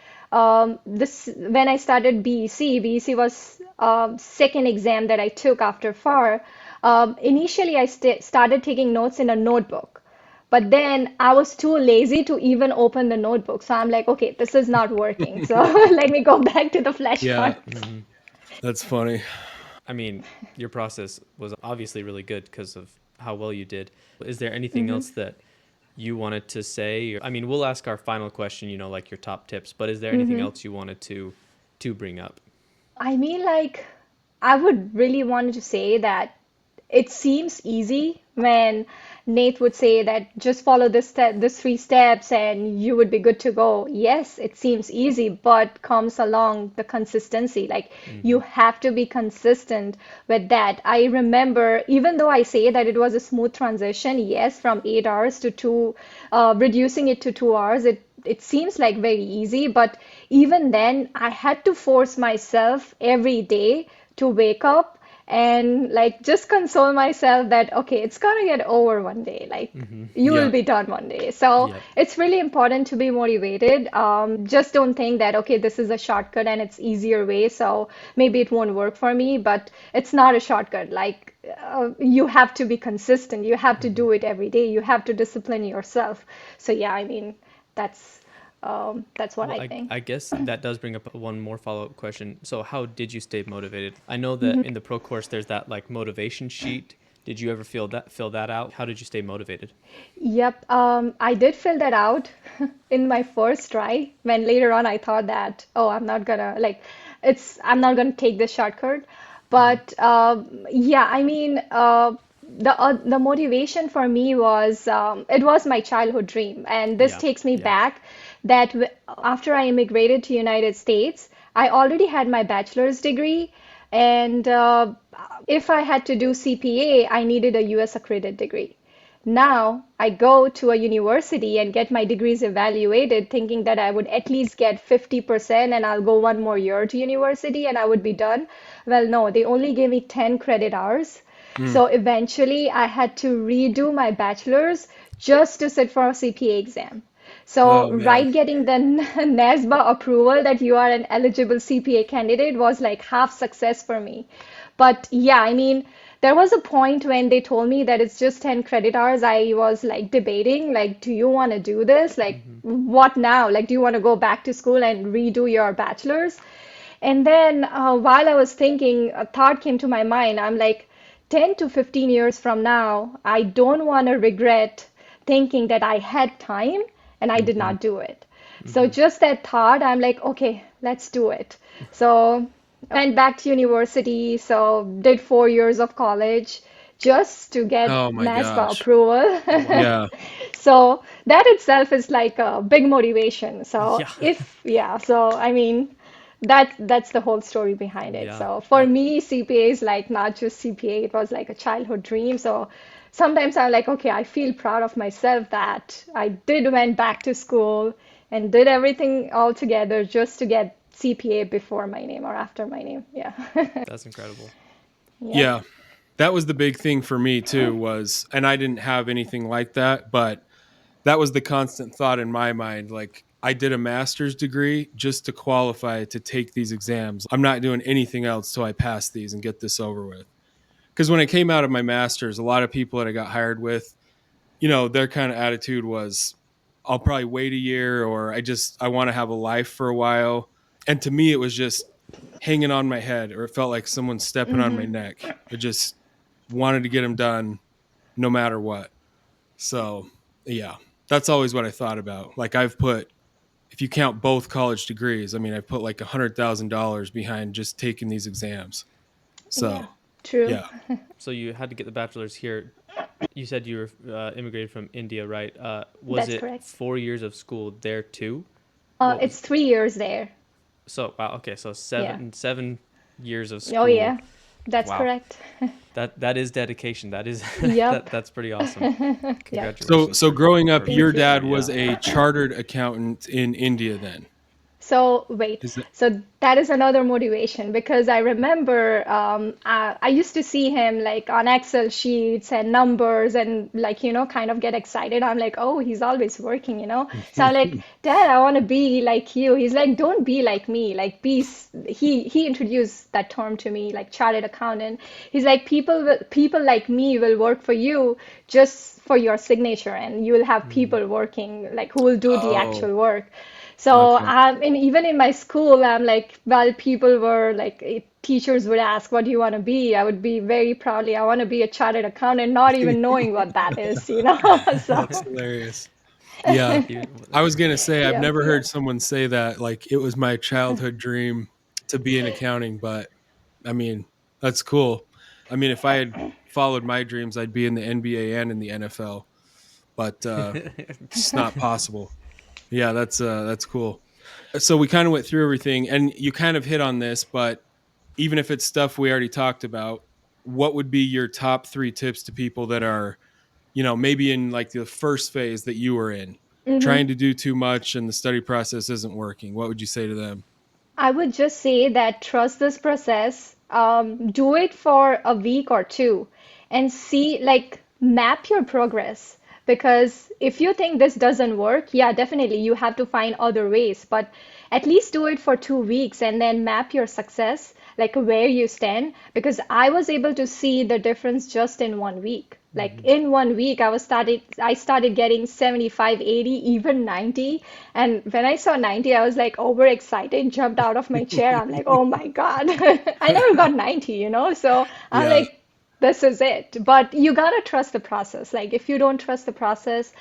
this when I started BEC was second exam that I took after FAR. Initially, I started taking notes in a notebook, but then I was too lazy to even open the notebook. So I'm like, okay, this is not working. So let me go back to the Yeah, flashcard. Hmm. that's funny. I mean, your process was obviously really good because of how well you did. Is there anything else that you wanted to say? I mean, we'll ask our final question, like your top tips, but is there anything else you wanted to bring up? I mean, like, I would really want to say that it seems easy when Nate would say that just follow this three steps and you would be good to go. Yes, it seems easy, but comes along the consistency. Like Hmm. you have to be consistent with that. I remember, even though I say that it was a smooth transition, yes, from 8 hours to two, reducing it to 2 hours, it seems like very easy, but even then, I had to force myself every day to wake up and like just console myself that okay, it's gonna get over one day. Like Hmm. you will Yeah. be done one day. So Yep. it's really important to be motivated. Just don't think that okay, this is a shortcut and it's easier way, so maybe it won't work for me. But it's not a shortcut. Like you have to be consistent. You have to Hmm. do it every day. You have to discipline yourself. So yeah, I mean that's that's what Well, I I think. guess that does bring up one more follow-up question. So, how did you stay motivated? I know that in the pro course there's that like motivation sheet. Did you ever fill that out? How did you stay motivated? Yep, I did fill that out in my first try when later on I thought that, oh, I'm not gonna take this shortcut. Hmm. But yeah, I mean, the motivation for me was it was my childhood dream, and this Yeah. takes me Yeah. back that after I immigrated to United States, I already had my bachelor's degree, and if I had to do CPA, I needed a US accredited degree. Now I go to a university and get my degrees evaluated, thinking that I would at least get 50% and I'll go one more year to university and I would be done. Well, no, they only gave me 10 credit hours. Mm. So eventually I had to redo my bachelor's just to sit for a CPA exam. So Oh man. right getting the NASBA approval that you are an eligible CPA candidate was like half success for me. But yeah, I mean, there was a point when they told me that it's just 10 credit hours. I was like debating, like, do you want to do this? Like, Hmm. what now? Like, do you want to go back to school and redo your bachelor's? And then while I was thinking, a thought came to my mind. I'm like, 10 to 15 years from now, I don't want to regret thinking that I had time and I did Hmm. not do it. So Hmm. just that thought, I'm like, okay, let's do it. So I went back to university, so did 4 years of college just to get Oh my NASBA gosh. approval. Wow. Yeah. So that itself is like a big motivation. So Yeah. yeah, so I mean, that's the whole story behind it. Yeah. So for me, CPA is like not just CPA, it was like a childhood dream. So sometimes I'm like, okay, I feel proud of myself that I did went back to school and did everything all together just to get CPA before my name or after my name. Yeah. That's incredible. Yep. Yeah. That was the big thing for me too, and I didn't have anything like that, but that was the constant thought in my mind. Like, I did a master's degree just to qualify to take these exams. I'm not doing anything else till I pass these and get this over with. Because when I came out of my master's, a lot of people that I got hired with, their kind of attitude was, I'll probably wait a year, or I want to have a life for a while. And to me, it was just hanging on my head, or it felt like someone stepping on my neck. I just wanted to get them done no matter what. So, yeah, that's always what I thought about. Like if you count both college degrees, I mean, I put like $100,000 behind just taking these exams. Yeah, So, true. yeah, So you had to get the bachelor's here. You said you were immigrated from India, right? Was That's it correct. 4 years of school there too? What was It's 3 years there. so wow? Okay, so Yeah. seven years of Oh, school. yeah. That's Wow, correct. that is dedication. That is Yep. that's pretty awesome. Yep. So, Congratulations so growing up, your Thank you. dad was yeah. a chartered accountant in India then. So wait, Is it? so that is another motivation because I remember I used to see him like on Excel sheets and numbers and like kind of get excited. I'm like, oh, he's always working. So I'm like, Dad, I want to be like you. He's like, don't be like me. Like he introduced that term to me, like chartered accountant. He's like, people like me will work for you just for your signature, and you will have Mm. people working like who will do the Oh, actual work. So okay. and even in my school, I'm like, well, people were like, teachers would ask, what do you want to be? I would be very proudly, I want to be a chartered accountant, not even knowing what that is. That's So, hilarious. Yeah. I was going to say, I've yeah, never yeah. heard someone say that. Like, it was my childhood dream to be in accounting, but I mean, that's cool. I mean, if I had followed my dreams, I'd be in the NBA and in the NFL, but it's just not possible. Yeah, that's cool. So we kind of went through everything, and you kind of hit on this, but even if it's stuff we already talked about, what would be your top three tips to people that are, maybe in like the first phase that you were in, hmm trying to do too much and the study process isn't working? What would you say to them? I would just say that trust this process, do it for a week or two and see, like, map your progress. Because if you think this doesn't work, yeah, definitely you have to find other ways, but at least do it for 2 weeks and then map your success, like where you stand. Because I was able to see the difference just in 1 week. Like Mhm. in 1 week, I started getting 75, 80, even 90. And when I saw 90, I was like overexcited, jumped out of my chair. I'm like, oh my God. I never got 90. So I'm Yeah. like, this is it. But you gotta trust the process. Like if you don't trust the process,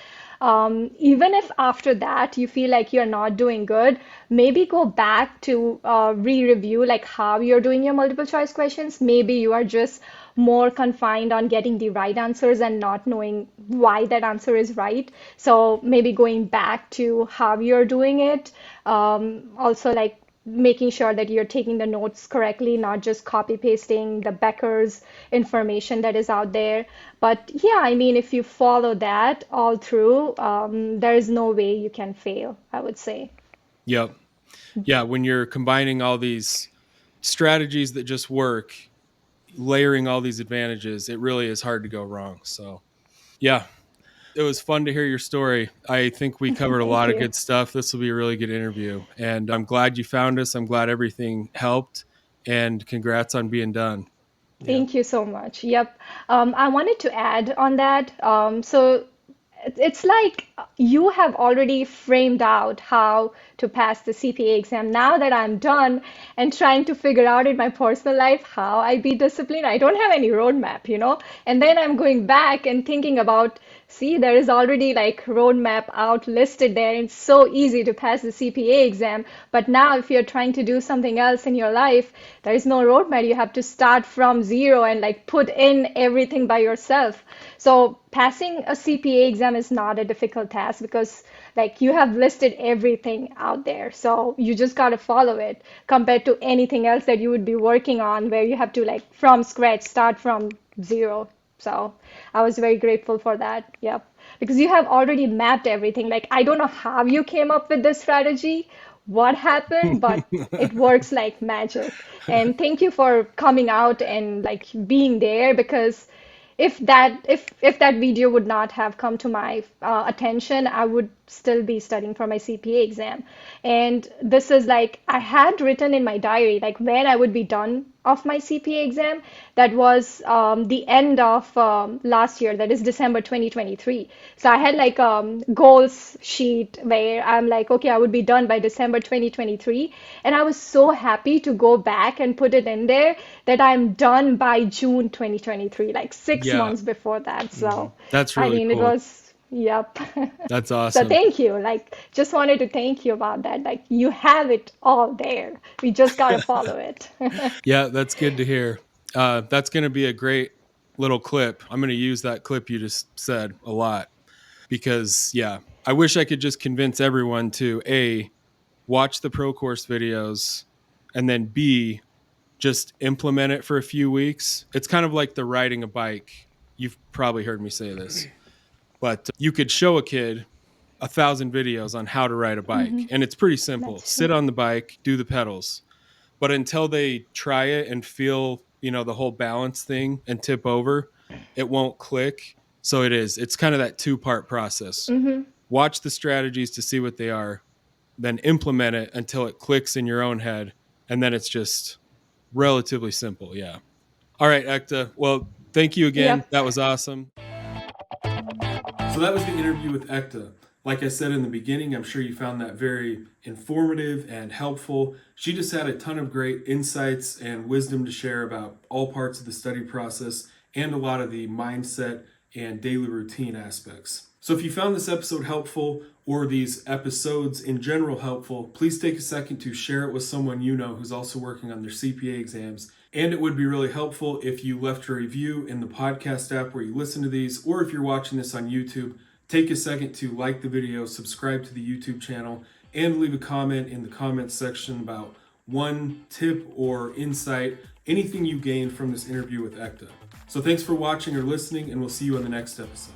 even if after that you feel like you're not doing good, maybe go back to re-review like how you're doing your multiple choice questions. Maybe you are just more confined on getting the right answers and not knowing why that answer is right. So maybe going back to how you're doing it. Also, like making sure that you're taking the notes correctly, not just copy pasting the Becker's information that is out there. But yeah, I mean, if you follow that all through, there is no way you can fail, I would say. Yep. Yeah. When you're combining all these strategies that just work, layering all these advantages, it really is hard to go wrong. So, yeah, it was fun to hear your story. I think we covered a Thank lot of you. good stuff. This will be a really good interview. And I'm glad you found us. I'm glad everything helped. And congrats on being done. Yeah. Thank you so much. Yep. I wanted to add on that. So it's like you have already framed out how to pass the CPA exam. Now that I'm done and trying to figure out in my personal life how I be disciplined, I don't have any roadmap. And then I'm going back and thinking about, see, there is already like roadmap out listed there. It's so easy to pass the CPA exam. But now if you're trying to do something else in your life, there is no roadmap. You have to start from zero and like put in everything by yourself. So passing a CPA exam is not a difficult task because like you have listed everything out there. So you just got to follow it compared to anything else that you would be working on where you have to like from scratch start from zero. So I was very grateful for that. Yep. Because you have already mapped everything. Like I don't know how you came up with this strategy, what happened, but it works like magic. And thank you for coming out and like being there because if that video would not have come to my attention, I would still be studying for my CPA exam. And this is like I had written in my diary like when I would be done of my CPA exam. That was the end of last year, that is December 2023. So I had like goals sheet where I'm like, okay, I would be done by December 2023. And I was so happy to go back and put it in there that I'm done by June 2023, like six Yeah, months before that. So, that's I really mean, it cool. was, yep. That's So awesome. thank you. Like, just wanted to thank you about that. Like, you have it all there. We just got to follow it. Yeah, that's good to hear. That's going to be a great little clip. I'm going to use that clip you just said a lot because, yeah, I wish I could just convince everyone to A, watch the pro course videos, and then B, just implement it for a few weeks. It's kind of like the riding a bike. You've probably heard me say this, but you could show a kid 1,000 videos on how to ride a bike, and it's pretty simple. That's Sit true. on the bike, do the pedals. But until they try it and feel, the whole balance thing and tip over, it won't click. So it's kind of that two-part process. Watch the strategies to see what they are, then implement it until it clicks in your own head, and then it's just relatively simple. Yeah. All right, Ekta. Well, thank you again. Yep. That was awesome. So that was the interview with Ekta. Like I said in the beginning, I'm sure you found that very informative and helpful. She just had a ton of great insights and wisdom to share about all parts of the study process and a lot of the mindset and daily routine aspects. So if you found this episode helpful or these episodes in general helpful, please take a second to share it with someone you know who's also working on their CPA exams. And it would be really helpful if you left a review in the podcast app where you listen to these, or if you're watching this on YouTube, take a second to like the video, subscribe to the YouTube channel, and leave a comment in the comments section about one tip or insight, anything you gained from this interview with Ekta. So thanks for watching or listening, and we'll see you on the next episode.